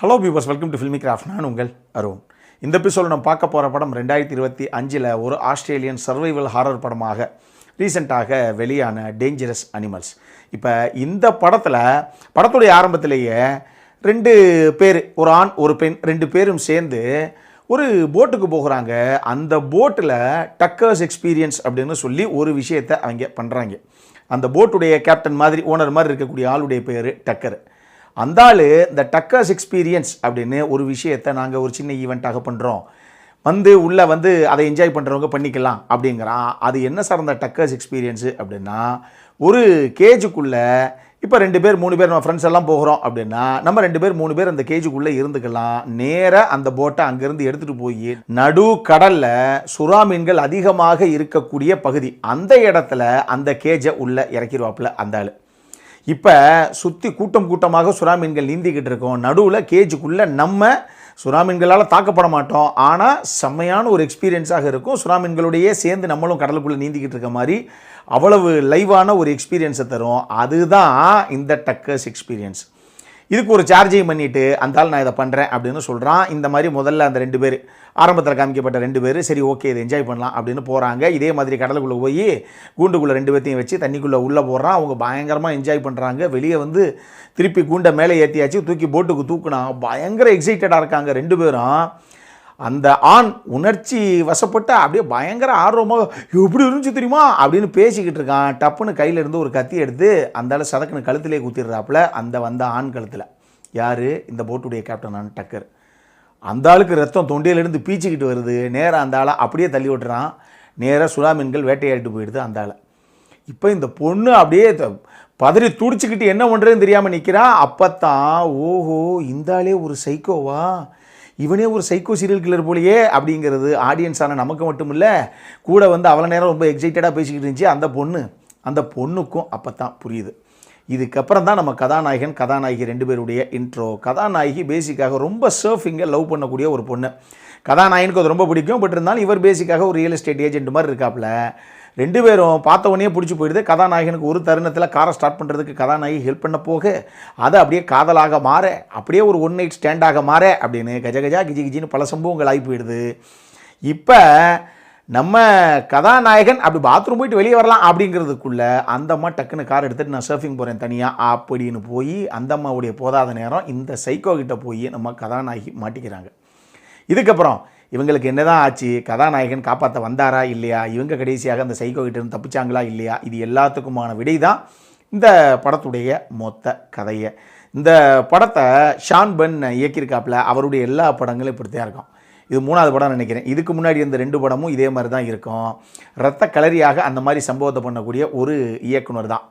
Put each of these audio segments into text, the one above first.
Hello viewers, welcome to filmi craft. நான் உங்கள் அருண். இந்த எபிசோடு நம்ம பார்க்க போகிற படம் 2025 ஒரு ஆஸ்திரேலியன் சர்வைவல் ஹாரர் படமாக ரீசெண்டாக வெளியான டேஞ்சரஸ் அனிமல்ஸ். இப்போ இந்த படத்துடைய ஆரம்பத்திலேயே ரெண்டு பேர், ஒரு ஆண் ஒரு பெண், ரெண்டு பேரும் சேர்ந்து ஒரு போட்டுக்கு போகிறாங்க. அந்த போட்டில் டக்கர்ஸ் எக்ஸ்பீரியன்ஸ் அப்படின்னு சொல்லி ஒரு விஷயத்தை அவங்க பண்ணுறாங்க. அந்த போட்டுடைய கேப்டன் மாதிரி, ஓனர் மாதிரி இருக்கக்கூடிய ஆளுடைய பேர் டக்கர். அந்த ஆள் இந்த டக்கர்ஸ் எக்ஸ்பீரியன்ஸ் அப்படின்னு ஒரு விஷயத்தை நாங்கள் ஒரு சின்ன ஈவெண்ட்டாக பண்ணுறோம், உள்ளே அதை என்ஜாய் பண்ணுறவங்க பண்ணிக்கலாம் அப்படிங்கிறான். அது என்ன சார் அந்த டக்கர்ஸ் எக்ஸ்பீரியன்ஸு அப்படின்னா, ஒரு கேஜுக்குள்ளே இப்போ 2 பேர் 3 பேர் நம்ம ஃப்ரெண்ட்ஸ் எல்லாம் போகிறோம் அப்படின்னா நம்ம 2 பேர் 3 பேர் அந்த கேஜுக்குள்ளே இருந்துக்கலாம். நேராக அந்த போட்டை அங்கேருந்து எடுத்துகிட்டு போய் நடு கடலில் சுறா மீன்கள் அதிகமாக இருக்கக்கூடிய பகுதி, அந்த இடத்துல அந்த கேஜை உள்ளே இறக்கிடுவாப்புல அந்த ஆள். இப்போ சுற்றி கூட்டமாக சுறா மீன்கள் நீந்திக்கிட்டு இருக்கோம். நடுவில் கேஜுக்குள்ளே நம்ம சுறா மீன்களால் தாக்கப்பட மாட்டோம், ஆனால் செம்மையான ஒரு எக்ஸ்பீரியன்ஸாக இருக்கும். சுறா மீன்களோடையே சேர்ந்து நம்மளும் கடலுக்குள்ளே நீந்திக்கிட்டு இருக்க மாதிரி அவ்வளவு லைவான ஒரு எக்ஸ்பீரியன்ஸை தரும். அதுதான் இந்த டக்கர்ஸ் எக்ஸ்பீரியன்ஸ். இதுக்கு ஒரு சார்ஜையும் பண்ணிவிட்டு அந்த ஆள் நான் இதை பண்ணுறேன் அப்படின்னு சொல்கிறான். இந்த மாதிரி முதல்ல அந்த 2 பேர், ஆரம்பத்தில் காமிக்கப்பட்ட 2 பேர், சரி ஓகே இதை என்ஜாய் பண்ணலாம் அப்படின்னு போகிறாங்க. இதே மாதிரி கடலுக்குள்ளே போய் கூண்டுக்குள்ளே 2 பேர்த்தையும் வச்சு தண்ணிக்குள்ளே உள்ளே போடுறான். அவங்க பயங்கரமாக என்ஜாய் பண்ணுறாங்க. வெளியே திருப்பி கூண்டை மேலே ஏற்றியாச்சு, தூக்கி போட்டுக்கு தூக்குனா பயங்கர எக்ஸைட்டடாக இருக்காங்க 2 பேரும். அந்த ஆண் உணர்ச்சி வசப்பட்டு அப்படியே பயங்கர ஆர்வமாக எப்படி இருந்துச்சு தெரியுமா அப்படின்னு பேசிக்கிட்டு இருக்கான். டப்புன்னு கையில் இருந்து ஒரு கத்தி எடுத்து அந்த ஆள் சதக்குன்னு கழுத்திலே குத்திடுறாப்புல அந்த ஆண் கழுத்தில். யார்? இந்த போட்டுடைய கேப்டனான டக்கர். அந்த ஆளுக்கு ரத்தம் தொண்டையிலேருந்து பீச்சிக்கிட்டு வருது. நேராக அந்த ஆளை அப்படியே தள்ளி விட்டுறான். நேராக சுறா மீன்கள் வேட்டையாடிட்டு போயிடுது அந்த ஆளை. இப்போ இந்த பொண்ணு அப்படியே பதறி துடிச்சிக்கிட்டு என்ன பண்ணுறதுன்னு தெரியாமல் நிற்கிறான். அப்போத்தான் ஓஹோ இந்த ஆளே ஒரு சைக்கோவா, இவனே ஒரு சைக்கோ சீரியல் கில்லர் போலையே அப்படிங்கிறது ஆடியன்ஸான நமக்கு மட்டும் இல்லை, கூட அவ்வளோ நேரம் ரொம்ப எக்ஸைட்டடாக பேசிக்கிட்டு இருந்துச்சு அந்த பொண்ணுக்கும் அப்போ தான் புரியுது. இதுக்கப்புறம் தான் நம்ம கதாநாயகி 2 பேருடைய இன்ட்ரோ. கதாநாயகி பேசிக்காக ரொம்ப சர்ஃபிங்கை லவ் பண்ணக்கூடிய ஒரு பொண்ணு. கதாநாயகனுக்கு அது ரொம்ப பிடிக்கும். பட் இருந்தாலும் இவர் பேசிக்காக ஒரு ரியல் எஸ்டேட் ஏஜென்ட் மாதிரி இருக்காப்புல. 2 பேரும் பார்த்த உடனே பிடிச்சி போயிடுது. கதாநாயகனுக்கு ஒரு தருணத்தில் காரை ஸ்டார்ட் பண்ணுறதுக்கு கதாநாயகி ஹெல்ப் பண்ண போக அதை அப்படியே காதலாக மாற, அப்படியே ஒரு ஒன் நைட் ஸ்டாண்டாக மாற அப்படின்னு கஜா கிஜின்னு பல சம்பவங்கள் ஆகி போயிடுது. இப்போ நம்ம கதாநாயகன் அப்படி பாத்ரூம் போயிட்டு வெளியே வரலாம் அப்படிங்கிறதுக்குள்ளே அந்த அம்மா டக்குன்னு கார் எடுத்துகிட்டு நான் சர்ஃபிங் போகிறேன் தனியாக அப்படின்னு போய் அந்த அம்மாவுடைய போதாத நேரம் இந்த சைக்கோ கிட்ட போய் நம்ம கதாநாயகி மாட்டிக்கிறாங்க. இதுக்கப்புறம் இவங்களுக்கு என்னதான் ஆச்சு, கதாநாயகன் காப்பாற்ற வந்தாரா இல்லையா, இவங்க கடைசியாக அந்த சைக்கோ கிட்ட இருந்து தப்பிச்சாங்களா இல்லையா, இது எல்லாத்துக்குமான விடை தான் இந்த படத்துடைய மொத்த கதையை. இந்த படத்தை ஷான் பென் இயக்கியிருக்காப்புல. அவருடைய எல்லா படங்களும் இப்படித்தான் இருக்கும். இது 3வது படம் நினைக்கிறேன். இதுக்கு முன்னாடி இந்த 2 படமும் இதே மாதிரி தான் இருக்கும். இரத்த களரியாக அந்த மாதிரி சம்பவத்தை பண்ணக்கூடிய ஒரு இயக்குனர் தான்.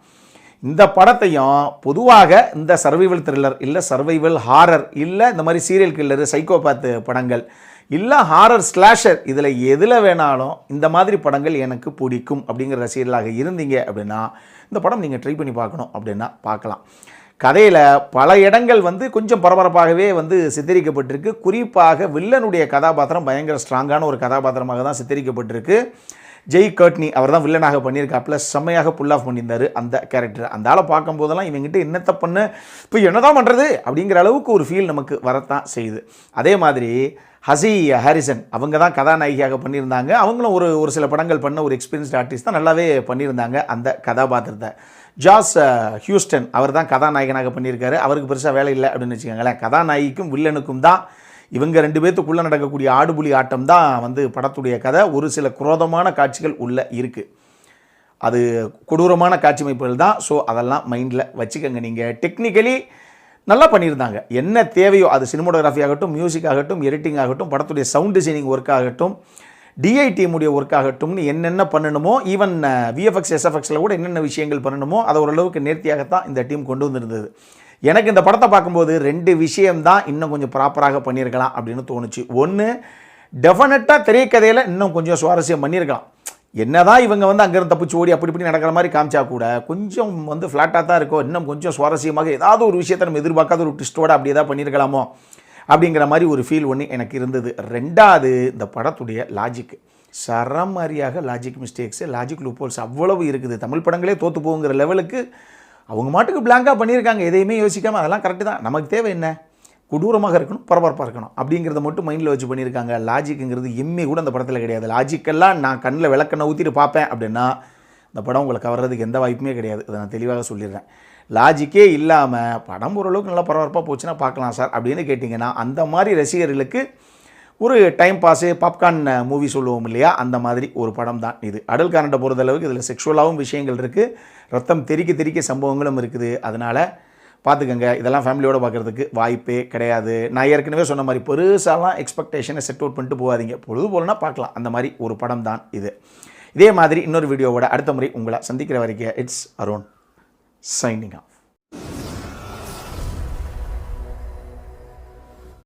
இந்த படத்தையும் பொதுவாக இந்த சர்வைவல் த்ரில்லர் இல்லை சர்வைவல் ஹாரர் இல்லை இந்த மாதிரி சீரியல் கில்லரு சைக்கோபாத் படங்கள் இல்லை ஹாரர் ஸ்லாஷர், இதில் எதில் வேணாலும் இந்த மாதிரி படங்கள் எனக்கு பிடிக்கும் அப்படிங்கிற ரசிகர்களாக இருந்தீங்க அப்படின்னா இந்த படம் நீங்கள் ட்ரை பண்ணி பார்க்கணும் அப்படின்னா பார்க்கலாம். கதையில் பல இடங்கள் கொஞ்சம் பரபரப்பாகவே சித்தரிக்கப்பட்டிருக்கு. குறிப்பாக வில்லனுடைய கதாபாத்திரம் பயங்கர ஸ்ட்ராங்கான ஒரு கதாபாத்திரமாக தான் சித்தரிக்கப்பட்டிருக்கு. ஜெய் கர்ட்னி அவர் தான் வில்லனாக பண்ணியிருக்காப்புல. செம்மையாக புல் ஆஃப் பண்ணியிருந்தார் அந்த கேரக்டர். அந்த ஆளை பார்க்கும்போதெல்லாம் இவங்ககிட்ட என்னத்தை பண்ண, இப்போ என்னதான் பண்ணுறது அப்படிங்கிற அளவுக்கு ஒரு ஃபீல் நமக்கு வரத்தான் செய்யுது. அதே மாதிரி ஹசி ஹாரிசன் அவங்க தான் கதாநாயகியாக பண்ணியிருந்தாங்க. அவங்களும் ஒரு சில படங்கள் பண்ண ஒரு எக்ஸ்பீரியன்ஸ்ட் ஆர்டிஸ்ட் தான், நல்லாவே பண்ணியிருந்தாங்க அந்த கதாபாத்திரத்தை. ஜாஸ் ஹியூஸ்டன் அவர் தான் கதாநாயகனாக பண்ணியிருக்காரு. அவருக்கு பெருசாக வேலை இல்லை அப்படின்னு வச்சுக்கோங்களேன். கதாநாயகிக்கும் வில்லனுக்கும் தான் இவங்க 2 பேர்த்துக்குள்ளே நடக்கக்கூடிய ஆடுபுலி ஆட்டம் தான் படத்துடைய கதை. ஒரு சில குரோதமான காட்சிகள் உள்ளே இருக்குது. அது கொடூரமான காட்சி அமைப்புகள் தான். ஸோ அதெல்லாம் மைண்டில் வச்சுக்கோங்க. நீங்கள் டெக்னிக்கலி நல்லா பண்ணியிருந்தாங்க. என்ன தேவையோ அது சினிமோட்டோகிராஃபி ஆகட்டும், மியூசிக் ஆகட்டும், எடிட்டிங் ஆகட்டும், படத்துடைய சவுண்ட் டிசைனிங் ஒர்க் ஆகட்டும், டிஐ டீமுடைய ஒர்க் ஆகட்டும்னு என்னென்ன பண்ணணுமோ, ஈவன் விஎஃப்எக்ஸ் எஸ்எஃப்எக்ஸில் கூட என்னென்ன விஷயங்கள் பண்ணணுமோ அதை ஓரளவுக்கு நேர்த்தியாகத்தான் இந்த டீம் கொண்டு வந்திருந்தது. எனக்கு இந்த படத்தை பார்க்கும்போது 2 விஷயம்தான் இன்னும் கொஞ்சம் ப்ராப்பராக பண்ணியிருக்கலாம் அப்படின்னு தோணுச்சு. ஒன்று, டெஃபினட்டாக திரைக்கதையில் இன்னும் கொஞ்சம் சுவாரஸ்யம் பண்ணியிருக்கலாம். என்னதான் இவங்க அங்கேருந்து தப்பிச்சு ஓடி அப்படி இப்படி நடக்கிற மாதிரி காமிச்சா கூட கொஞ்சம் ஃப்ளாட்டாக தான் இருக்கும். இன்னும் கொஞ்சம் சுவாரஸ்யமாக ஏதாவது ஒரு விஷயத்தை நம்ம எதிர்பார்க்காத ஒரு ட்விஸ்ட்டோடு அப்படி ஏதாவது பண்ணியிருக்கலாமோ அப்படிங்கிற மாதிரி ஒரு ஃபீல் ஒன்று எனக்கு இருந்தது. 2வது, இந்த படத்துடைய லாஜிக் சரமாரியாக லாஜிக் மிஸ்டேக்ஸு, லாஜிக் லூப்போல்ஸ் அவ்வளவு இருக்குது. தமிழ் படங்களே தோற்று போகுங்கிற லெவலுக்கு அவங்க மாட்டுக்கு பிளாங்காக பண்ணியிருக்காங்க. எதையுமே யோசிக்காமல் அதெல்லாம் கரெக்டு தான். நமக்கு தேவை என்ன, கொடூரமாக இருக்கணும், பரபரப்பாக இருக்கணும் அப்படிங்கிறத மட்டும் மைண்டில் வச்சு பண்ணியிருக்காங்க. லாஜிக்குங்கிறது எம்மே கூட அந்த படத்தில் கிடையாது. லாஜிக்கெல்லாம் நான் கண்ணில் விளக்கெண்ணெய் ஊற்றிட்டு பார்ப்பேன் அப்படின்னா இந்த படம் உங்களை கவர்றதுக்கு எந்த வாய்ப்புமே கிடையாது. இதை நான் தெளிவாக சொல்லிடுறேன். லாஜிக்கே இல்லாமல் படம் ஓரளவுக்கு நல்லா பரபரப்பாக போச்சுன்னா பார்க்கலாம் சார் அப்படின்னு கேட்டிங்கன்னா அந்த மாதிரி ரசிகர்களுக்கு ஒரு டைம் பாஸு பாப்கார்ன் மூவி சொல்லுவோம் இல்லையா, அந்த மாதிரி ஒரு படம் தான் இது. அடல்காரண்ட பொறுத்தளவுக்கு இதில் செக்ஷுவலாகவும் விஷயங்கள் இருக்குது, ரத்தம் தெறிக்க சம்பவங்களும் இருக்குது. அதனால் பார்த்துக்கங்க, இதெல்லாம் ஃபேமிலியோடு பார்க்குறதுக்கு வாய்ப்பே கிடையாது. நான் ஏற்கனவே சொன்ன மாதிரி பெருசாலாம் எக்ஸ்பெக்டேஷனை செட் அவுட் பண்ணிட்டு போகாதீங்க. பொழுது போலனா பார்க்கலாம், அந்த மாதிரி ஒரு படம் தான் இது. இதே மாதிரி இன்னொரு வீடியோவோட அடுத்த முறை உங்களை சந்திக்கிற வரைக்கும் இட்ஸ் அருண் சைனிங் ஆஃப்.